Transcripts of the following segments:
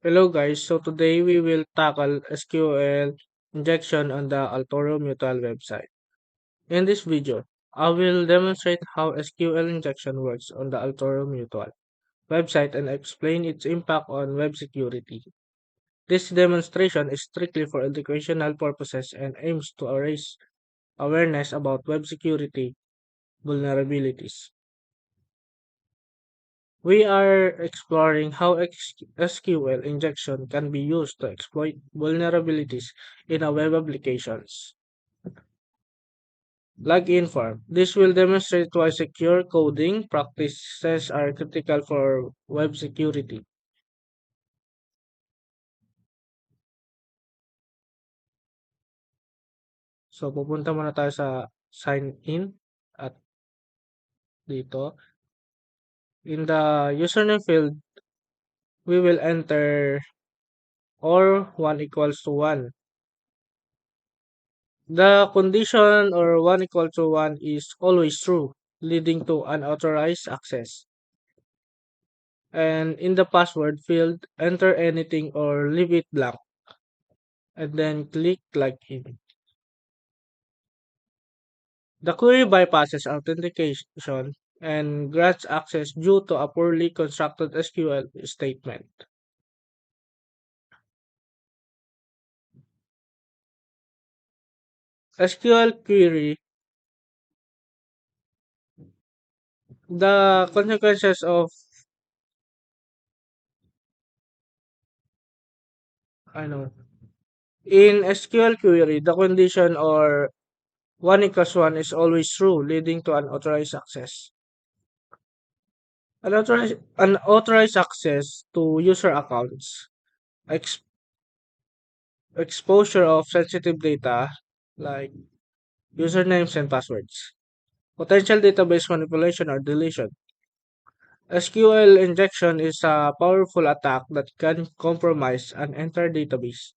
Hello guys, so today we will tackle SQL injection on the Altoro Mutual website. In this video, I will demonstrate how SQL injection works on the Altoro Mutual website and explain its impact on web security. This demonstration is strictly for educational purposes and aims to raise awareness about web security vulnerabilities. We are exploring how SQL injection can be used to exploit vulnerabilities in a web applications. Login form. This will demonstrate why secure coding practices are critical for web security. So pupunta muna tayo sa sign in at dito. In the username field, we will enter or 1 equals to 1. The condition or 1 equal to 1 is always true, leading to unauthorized access. And in the password field, enter anything or leave it blank, and then click login. The query bypasses authentication and grants access due to a poorly constructed SQL statement. SQL query, the consequences of ano, in SQL query, the condition or 1 equals 1 is always true, leading to unauthorized access. Unauthorized access to user accounts, ex- exposure of sensitive data like usernames and passwords, potential database manipulation or deletion. SQL injection is a powerful attack that can compromise an entire database.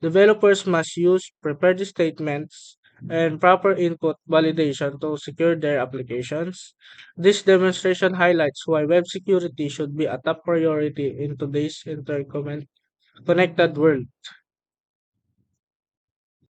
Developers must use prepared statements and proper input validation to secure their applications. This demonstration highlights why web security should be a top priority in today's interconnected world.